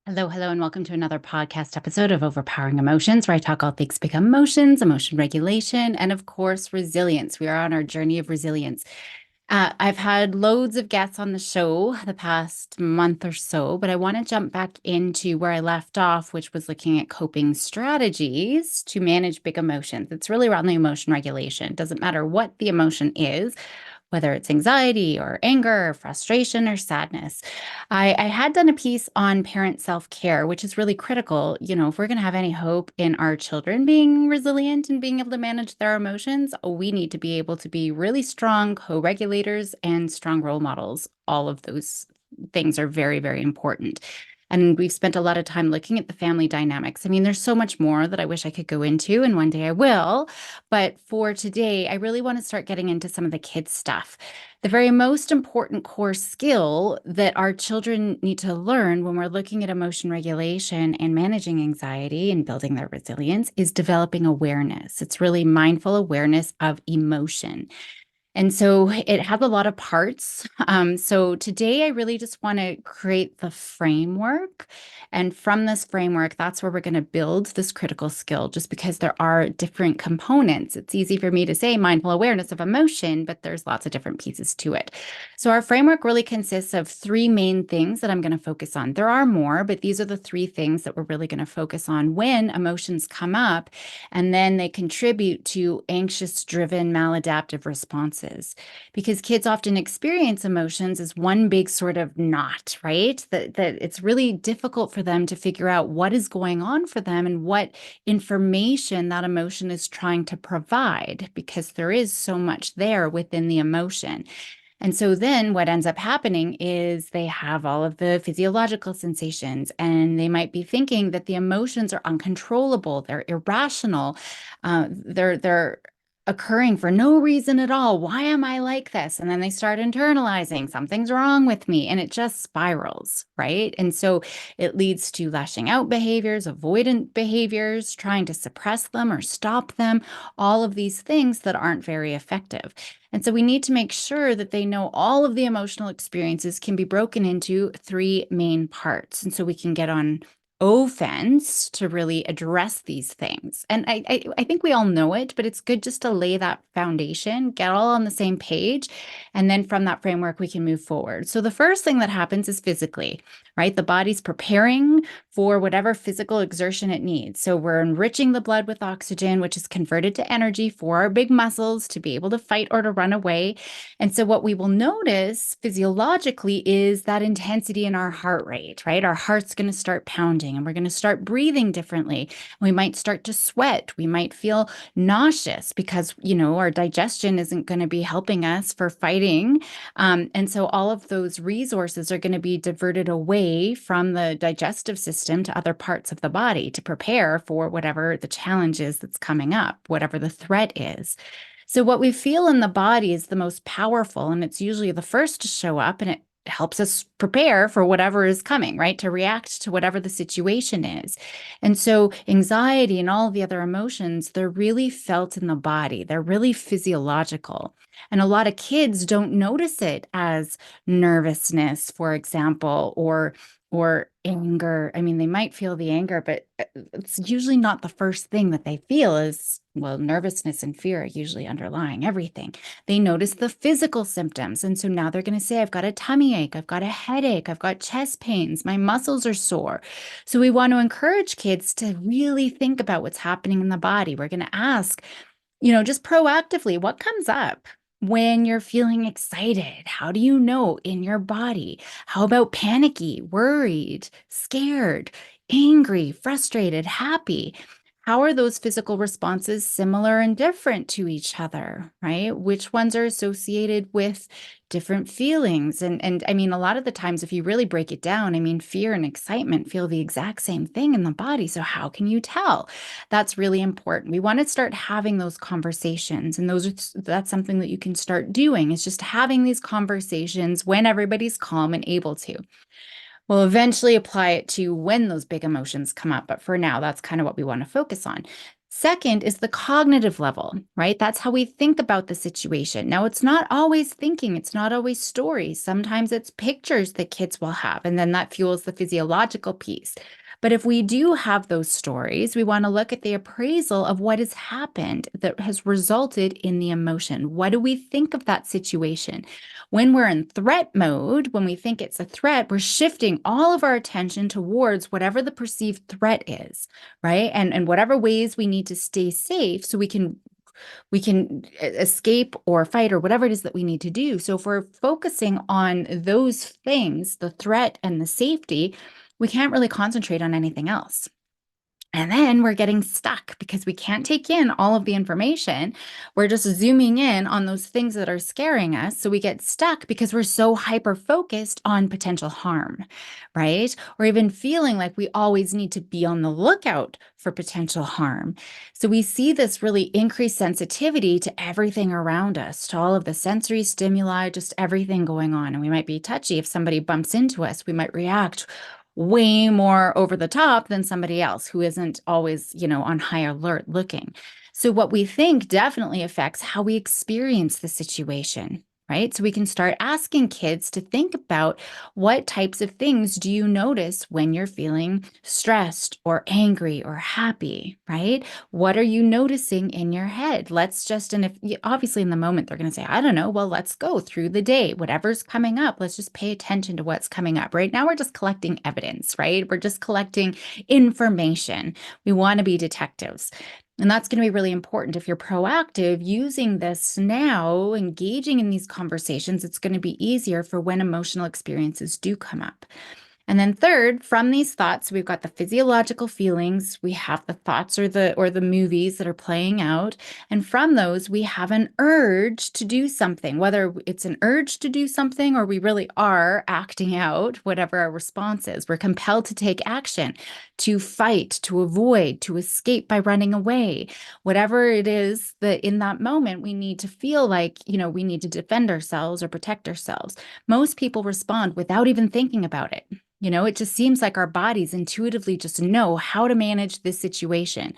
Hello, hello, and welcome to another podcast episode of Overpowering Emotions, where I talk all things big emotions, emotion regulation, and of course, resilience. We are on our journey of resilience. I've had loads of guests on the show the past month or so, but I want to jump back into where I left off, which was looking at coping strategies to manage big emotions. It's really around the emotion regulation. It doesn't matter what the emotion is, whether it's anxiety or anger or frustration or sadness. I had done a piece on parent self-care, which is really critical. If we're going to have any hope in our children being resilient and being able to manage their emotions, we need to be able to be really strong co-regulators and strong role models. All of those things are very, very important. And we've spent a lot of time looking at the family dynamics. I mean, there's so much more that I wish I could go into, and one day I will. But for today, I really want to start getting into some of the kids' stuff. The very most important core skill that our children need to learn when we're looking at emotion regulation and managing anxiety and building their resilience is developing awareness. It's really mindful awareness of emotion. And so it has a lot of parts. So today I really just want to create the framework. And from this framework, that's where we're going to build this critical skill, just because there are different components. It's easy for me to say mindful awareness of emotion, but there's lots of different pieces to it. So our framework really consists of three main things that I'm going to focus on. There are more, but these are the three things that we're really going to focus on when emotions come up, and then they contribute to anxious-driven maladaptive responses. Because kids often experience emotions as one big sort of knot, right? That it's really difficult for them to figure out what is going on for them and what information that emotion is trying to provide, because there is so much there within the emotion. And so then what ends up happening is they have all of the physiological sensations, and they might be thinking that the emotions are uncontrollable, they're irrational, they're occurring for no reason at all. Why am I like this? And then they start internalizing something's wrong with me, and it just spirals, right? And so it leads to lashing out behaviors, avoidant behaviors, trying to suppress them or stop them, all of these things that aren't very effective. And so we need to make sure that they know all of the emotional experiences can be broken into three main parts. And so we can get on offense to really address these things. And I think we all know it, but it's good just to lay that foundation, get all on the same page. And then from that framework, we can move forward. So the first thing that happens is physically, right? The body's preparing for whatever physical exertion it needs. So we're enriching the blood with oxygen, which is converted to energy for our big muscles to be able to fight or to run away. And so what we will notice physiologically is that intensity in our heart rate, right? Our heart's going to start pounding, and we're going to start breathing differently. We might start to sweat. We might feel nauseous because, our digestion isn't going to be helping us for fighting. And so all of those resources are going to be diverted away from the digestive system to other parts of the body to prepare for whatever the challenge is that's coming up, whatever the threat is. So what we feel in the body is the most powerful, and it's usually the first to show up, and it helps us prepare for whatever is coming, right? To react to whatever the situation is. And so anxiety and all the other emotions, they're really felt in the body. They're really physiological. And a lot of kids don't notice it as nervousness, for example, or anger. I mean, they might feel the anger, but it's usually not the first thing that they feel is, well, nervousness and fear are usually underlying everything. They notice the physical symptoms. And so now they're going to say, I've got a tummy ache, I've got a headache, I've got chest pains, my muscles are sore. So we want to encourage kids to really think about what's happening in the body. We're going to ask, just proactively, what comes up when you're feeling excited? How do you know in your body? How about panicky, worried, scared, angry, frustrated, happy? How are those physical responses similar and different to each other, right? Which ones are associated with different feelings? And I mean, a lot of the times, if you really break it down, I mean, fear and excitement feel the exact same thing in the body. So how can you tell? That's really important. We want to start having those conversations, and that's something that you can start doing, is just having these conversations when everybody's calm and able to. We'll eventually apply it to when those big emotions come up, but for now, that's kind of what we want to focus on. Second is the cognitive level, right? That's how we think about the situation. Now, it's not always thinking, it's not always stories. Sometimes it's pictures that kids will have, and then that fuels the physiological piece. But if we do have those stories, we want to look at the appraisal of what has happened that has resulted in the emotion. What do we think of that situation? When we're in threat mode, when we think it's a threat, we're shifting all of our attention towards whatever the perceived threat is, right? And whatever ways we need to stay safe so we can escape or fight or whatever it is that we need to do. So if we're focusing on those things, the threat and the safety, we can't really concentrate on anything else. And then we're getting stuck because we can't take in all of the information. We're just zooming in on those things that are scaring us. So we get stuck because we're so hyper focused on potential harm, right? Or even feeling like we always need to be on the lookout for potential harm. So we see this really increased sensitivity to everything around us, to all of the sensory stimuli, just everything going on. And we might be touchy. If somebody bumps into us, we might react way more over the top than somebody else who isn't always, on high alert looking. So what we think definitely affects how we experience the situation, right? So we can start asking kids to think about what types of things do you notice when you're feeling stressed or angry or happy, right? What are you noticing in your head? And if obviously in the moment they're going to say, I don't know, well, let's go through the day, whatever's coming up, let's just pay attention to what's coming up. Right now, we're just collecting evidence, right? We're just collecting information. We want to be detectives. And that's going to be really important. If you're proactive using this now, engaging in these conversations, it's going to be easier for when emotional experiences do come up. And then third, from these thoughts, we've got the physiological feelings, we have the thoughts or the movies that are playing out, and from those we have an urge to do something, whether it's an urge to do something or we really are acting out whatever our response is. We're compelled to take action, to fight, to avoid, to escape by running away. Whatever it is that in that moment we need to feel like, we need to defend ourselves or protect ourselves. Most people respond without even thinking about it. It just seems like our bodies intuitively just know how to manage this situation.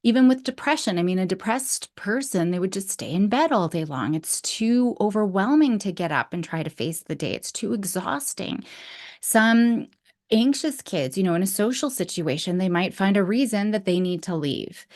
Even with depression, I mean, a depressed person, they would just stay in bed all day long. It's too overwhelming to get up and try to face the day. It's too exhausting. Some anxious kids, in a social situation, they might find a reason that they need to leave.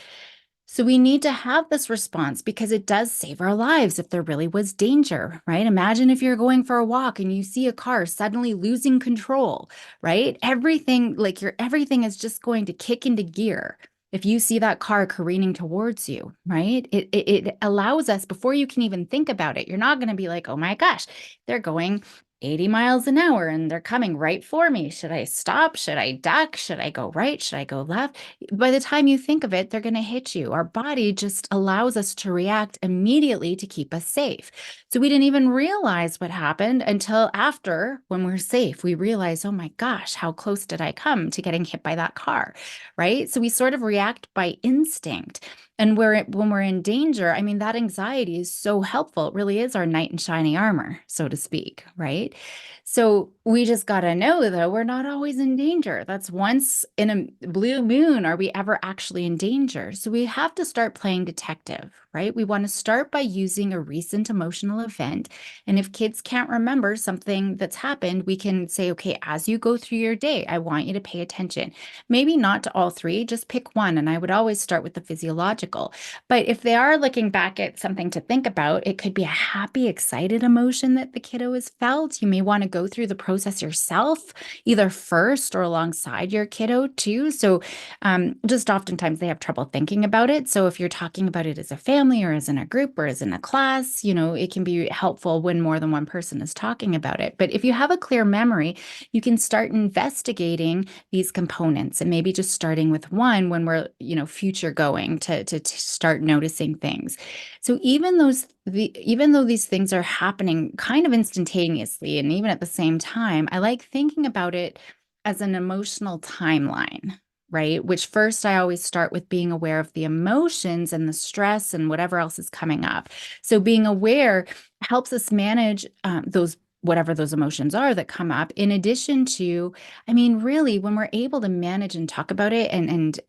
So we need to have this response because it does save our lives if there really was danger, right? Imagine if you're going for a walk and you see a car suddenly losing control, right? Everything is just going to kick into gear if you see that car careening towards you, right? It allows us, before you can even think about it, you're not going to be like, oh my gosh, they're going 80 miles an hour and they're coming right for me. Should I stop? Should I duck? Should I go right? Should I go left? By the time you think of it, they're going to hit you. Our body just allows us to react immediately to keep us safe. So we didn't even realize what happened until after, when we're safe, we realize, oh my gosh, how close did I come to getting hit by that car, right? So we sort of react by instinct. And when we're in danger, I mean, that anxiety is so helpful. It really is our knight in shiny armor, so to speak, right? So we just got to know, though, we're not always in danger. That's once in a blue moon are we ever actually in danger. So we have to start playing detective, right? We want to start by using a recent emotional event. And if kids can't remember something that's happened, we can say, okay, as you go through your day, I want you to pay attention. Maybe not to all three, just pick one. And I would always start with the physiological. But if they are looking back at something to think about, it could be a happy, excited emotion that the kiddo has felt. You may want to go through the process yourself, either first or alongside your kiddo too. So just oftentimes they have trouble thinking about it. So if you're talking about it as a family or as in a group or as in a class, it can be helpful when more than one person is talking about it. But if you have a clear memory, you can start investigating these components and maybe just starting with one when we're, future going to start noticing things. So even though these things are happening kind of instantaneously and even at the same time, I like thinking about it as an emotional timeline, right? Which first I always start with being aware of the emotions and the stress and whatever else is coming up. So being aware helps us manage those whatever those emotions are that come up, in addition to, I mean, really, when we're able to manage and talk about it and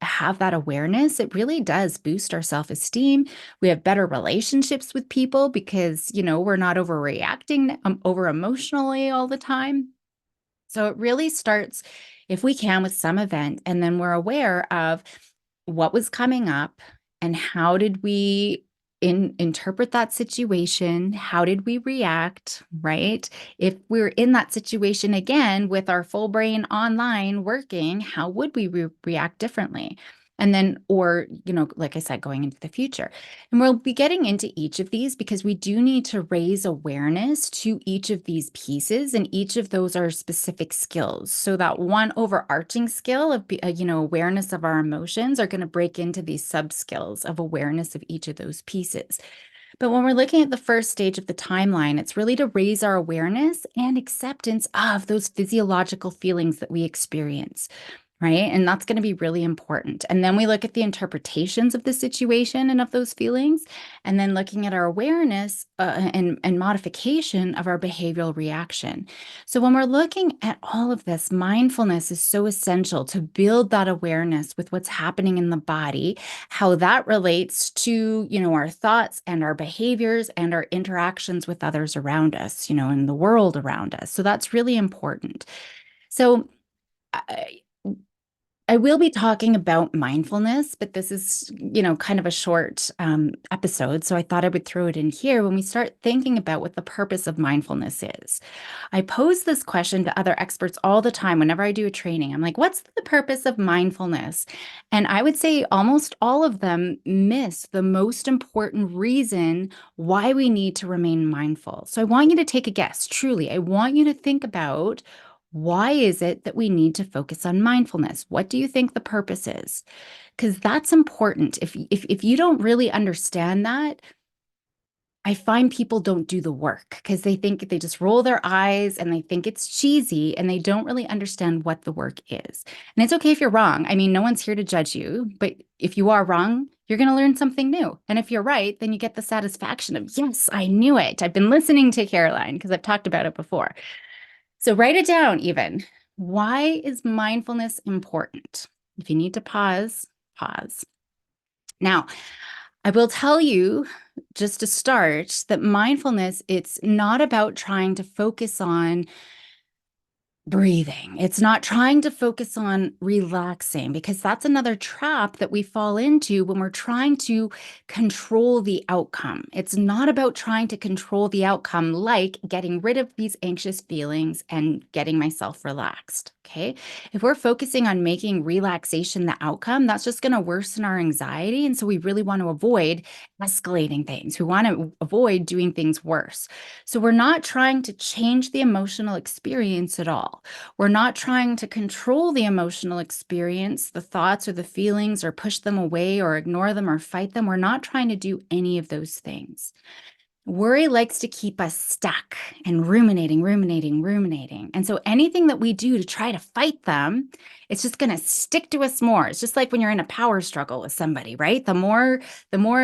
have that awareness, it really does boost our self-esteem. We have better relationships with people because, we're not overreacting, over emotionally all the time. So it really starts, if we can, with some event, and then we're aware of what was coming up and how did we interpret that situation? How did we react, right? If we're in that situation again with our full brain online working, how would we react differently? And then, or, like I said, going into the future. And we'll be getting into each of these because we do need to raise awareness to each of these pieces, and each of those are specific skills. So that one overarching skill of, awareness of our emotions are going to break into these sub skills of awareness of each of those pieces. But when we're looking at the first stage of the timeline, it's really to raise our awareness and acceptance of those physiological feelings that we experience. Right. And that's going to be really important. And then we look at the interpretations of the situation and of those feelings, and then looking at our awareness and modification of our behavioral reaction. So, when we're looking at all of this, mindfulness is so essential to build that awareness with what's happening in the body, how that relates to, our thoughts and our behaviors and our interactions with others around us, in the world around us. So, that's really important. So, I will be talking about mindfulness, but this is, kind of a short episode. So I thought I would throw it in here when we start thinking about what the purpose of mindfulness is. I pose this question to other experts all the time whenever I do a training. I'm like, what's the purpose of mindfulness? And I would say almost all of them miss the most important reason why we need to remain mindful. So I want you to take a guess. Truly, I want you to think about, why is it that we need to focus on mindfulness? What do you think the purpose is? Because that's important. If you don't really understand that, I find people don't do the work because they think, they just roll their eyes and they think it's cheesy and they don't really understand what the work is. And it's okay if you're wrong. I mean, no one's here to judge you, but if you are wrong, you're going to learn something new. And if you're right, then you get the satisfaction of, yes, I knew it. I've been listening to Caroline because I've talked about it before. So write it down even. Why is mindfulness important? If you need to pause, pause. Now, I will tell you, just to start, that mindfulness, it's not about trying to focus on breathing. It's not trying to focus on relaxing, because that's another trap that we fall into when we're trying to control the outcome. It's not about trying to control the outcome, like getting rid of these anxious feelings and getting myself relaxed. Okay. If we're focusing on making relaxation the outcome, that's just going to worsen our anxiety. And so we really want to avoid escalating things. We want to avoid doing things worse. So we're not trying to change the emotional experience at all. We're not trying to control the emotional experience, the thoughts or the feelings, or push them away or ignore them or fight them. We're not trying to do any of those things. Worry likes to keep us stuck and ruminating, ruminating, ruminating. And so anything that we do to try to fight them, it's just going to stick to us more. It's just like when you're in a power struggle with somebody, right? The more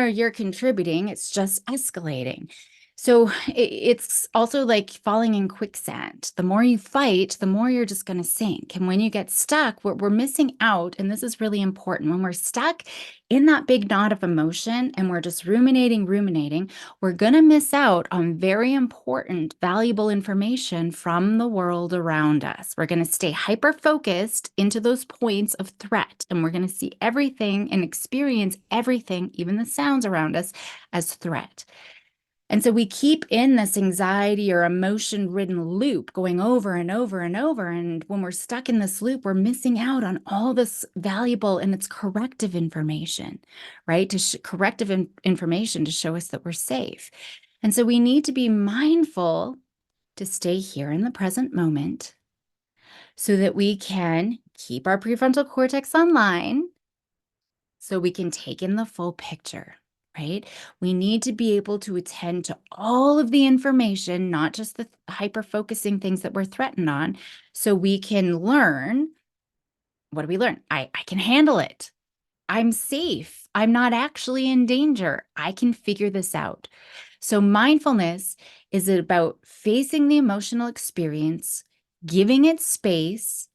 you're contributing, it's just escalating. So it's also like falling in quicksand. The more you fight, the more you're just going to sink. And when you get stuck, we're missing out. And this is really important. When we're stuck in that big knot of emotion and we're just ruminating, ruminating, we're going to miss out on very important, valuable information from the world around us. We're going to stay hyper-focused into those points of threat, and we're going to see everything and experience everything, even the sounds around us, as threat. And so we keep in this anxiety or emotion-ridden loop going over and over and over. And when we're stuck in this loop, we're missing out on all this valuable and it's corrective information, right? Corrective information to show us that we're safe. And so we need to be mindful to stay here in the present moment so that we can keep our prefrontal cortex online, so we can take in the full picture. Right? We need to be able to attend to all of the information, not just the hyper-focusing things that we're threatened on, so we can learn. What do we learn? I can handle it. I'm safe. I'm not actually in danger. I can figure this out. So mindfulness is about facing the emotional experience, giving it space,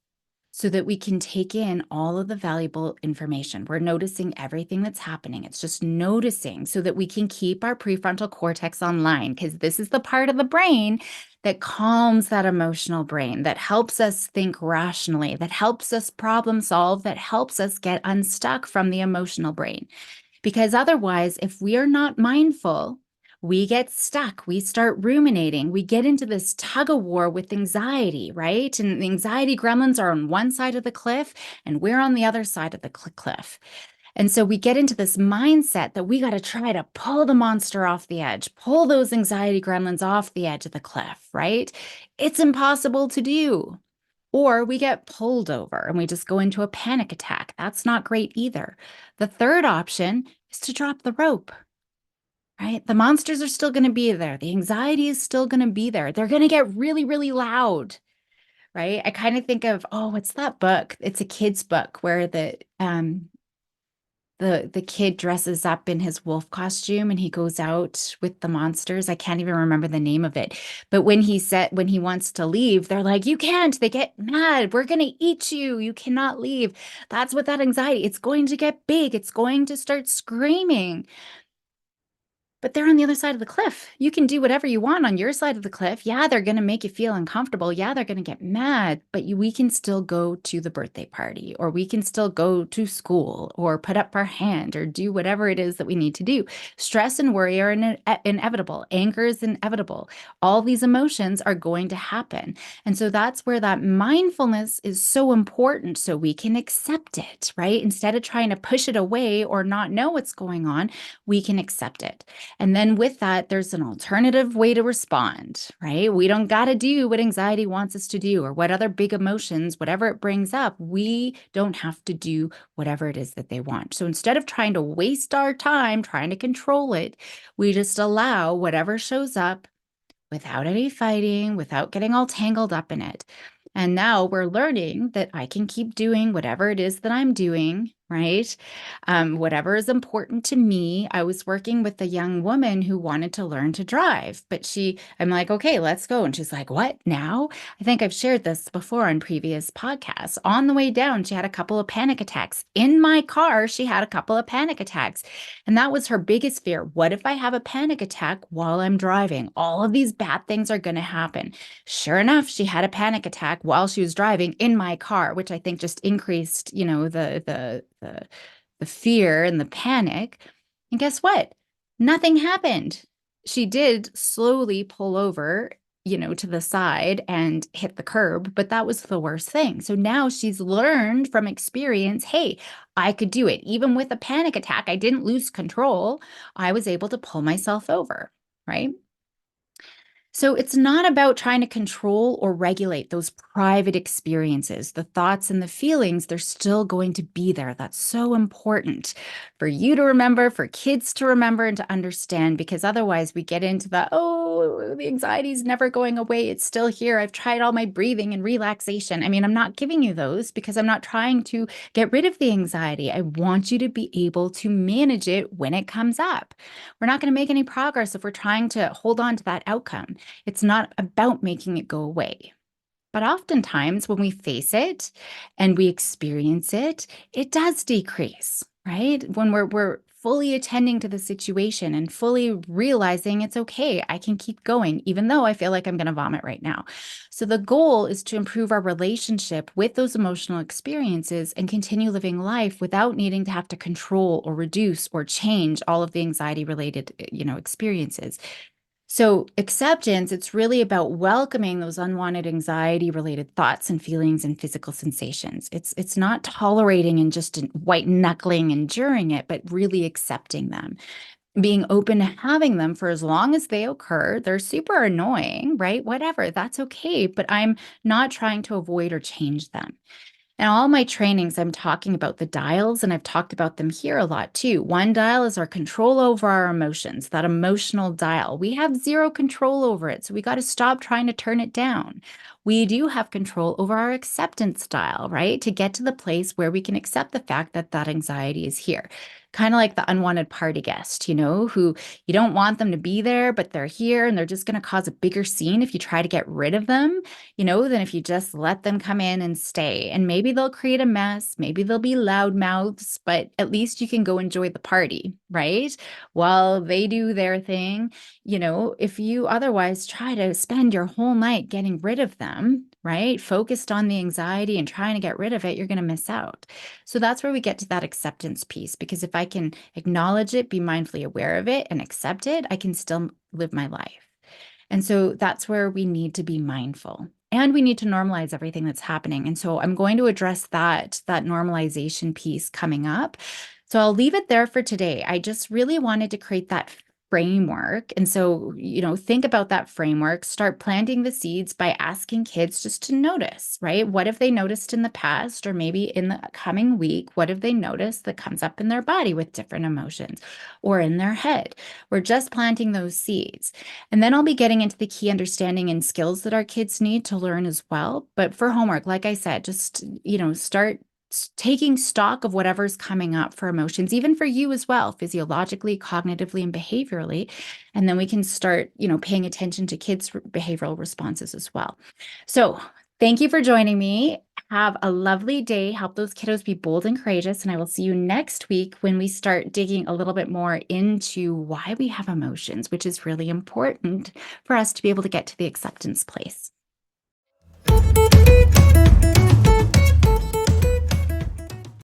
so that we can take in all of the valuable information. We're noticing everything that's happening. It's just noticing so that we can keep our prefrontal cortex online, because this is the part of the brain that calms that emotional brain, that helps us think rationally, that helps us problem solve, that helps us get unstuck from the emotional brain. Because otherwise, if we are not mindful, we get stuck. We start ruminating. We get into this tug of war with anxiety, right? And the anxiety gremlins are on one side of the cliff, and we're on the other side of the cliff. And so we get into this mindset that we got to try to pull the monster off the edge, pull those anxiety gremlins off the edge of the cliff, right? It's impossible to do. Or we get pulled over and we just go into a panic attack. That's not great either. The third option is to drop the rope, right? The monsters are still going to be there. The anxiety is still going to be there. They're going to get really, really loud, right? I kind of think of, oh, what's that book? It's a kid's book where the kid dresses up in his wolf costume and he goes out with the monsters. I can't even remember the name of it. But when he wants to leave, they're like, "You can't." They get mad. "We're going to eat you. You cannot leave." That's what that anxiety, it's going to get big. It's going to start screaming. But they're on the other side of the cliff. You can do whatever you want on your side of the cliff. Yeah, they're going to make you feel uncomfortable. Yeah, they're going to get mad, but we can still go to the birthday party, or we can still go to school, or put up our hand, or do whatever it is that we need to do. Stress and worry are inevitable. Anger is inevitable. All these emotions are going to happen. And so that's where that mindfulness is so important, so we can accept it, right? Instead of trying to push it away or not know what's going on, we can accept it. And then with that, there's an alternative way to respond, right? We don't got to do what anxiety wants us to do, or what other big emotions, whatever it brings up, we don't have to do whatever it is that they want. So instead of trying to waste our time trying to control it, we just allow whatever shows up without any fighting, without getting all tangled up in it. And now we're learning that I can keep doing whatever it is that I'm doing, right? Whatever is important to me. I was working with a young woman who wanted to learn to drive, but I'm like, "Okay, let's go." And she's like, "What now?" I think I've shared this before on previous podcasts. On the way down, she had a couple of panic attacks. In my car, she had a couple of panic attacks. And that was her biggest fear. What if I have a panic attack while I'm driving? All of these bad things are going to happen. Sure enough, she had a panic attack while she was driving in my car, which I think just increased, the fear and the panic. And guess what? Nothing happened. She did slowly pull over, to the side and hit the curb, but that was the worst thing. So now she's learned from experience, hey, I could do it. Even with a panic attack, I didn't lose control. I was able to pull myself over, right? So it's not about trying to control or regulate those private experiences. The thoughts and the feelings, they're still going to be there. That's so important for you to remember, for kids to remember and to understand, because otherwise we get into the anxiety is never going away. It's still here. I've tried all my breathing and relaxation. I mean, I'm not giving you those because I'm not trying to get rid of the anxiety. I want you to be able to manage it when it comes up. We're not going to make any progress if we're trying to hold on to that outcome. It's not about making it go away. But oftentimes when we face it and we experience it, it does decrease, right? When we're fully attending to the situation and fully realizing it's okay, I can keep going, even though I feel like I'm going to vomit right now. So the goal is to improve our relationship with those emotional experiences and continue living life without needing to have to control or reduce or change all of the anxiety related, experiences. So acceptance, it's really about welcoming those unwanted anxiety-related thoughts and feelings and physical sensations. It's not tolerating and just white knuckling, enduring it, but really accepting them, being open to having them for as long as they occur. They're super annoying, right? Whatever, that's okay. But I'm not trying to avoid or change them. In all my trainings, I'm talking about the dials, and I've talked about them here a lot too. One dial is our control over our emotions, that emotional dial. We have zero control over it, so we got to stop trying to turn it down. We do have control over our acceptance dial, right? To get to the place where we can accept the fact that that anxiety is here. kind of like the unwanted party guest, who you don't want them to be there, but they're here and they're just going to cause a bigger scene if you try to get rid of them, than if you just let them come in and stay. And maybe they'll create a mess, maybe they'll be loud mouths, but at least you can go enjoy the party, right? While they do their thing. If you otherwise try to spend your whole night getting rid of them, right, focused on the anxiety and trying to get rid of it, you're going to miss out. So that's where we get to that acceptance piece, because if I can acknowledge it, be mindfully aware of it, and accept it, I can still live my life. And so that's where we need to be mindful. And we need to normalize everything that's happening. And so I'm going to address that normalization piece coming up. So I'll leave it there for today. I just really wanted to create that framework. And so, think about that framework, start planting the seeds by asking kids just to notice, right? What have they noticed in the past, or maybe in the coming week? What have they noticed that comes up in their body with different emotions or in their head? We're just planting those seeds. And then I'll be getting into the key understanding and skills that our kids need to learn as well. But for homework, like I said, just, start taking stock of whatever's coming up for emotions, even for you as well, physiologically, cognitively, and behaviorally. And then we can start, paying attention to kids' behavioral responses as well. So thank you for joining me. Have a lovely day. Help those kiddos be bold and courageous. And I will see you next week when we start digging a little bit more into why we have emotions, which is really important for us to be able to get to the acceptance place.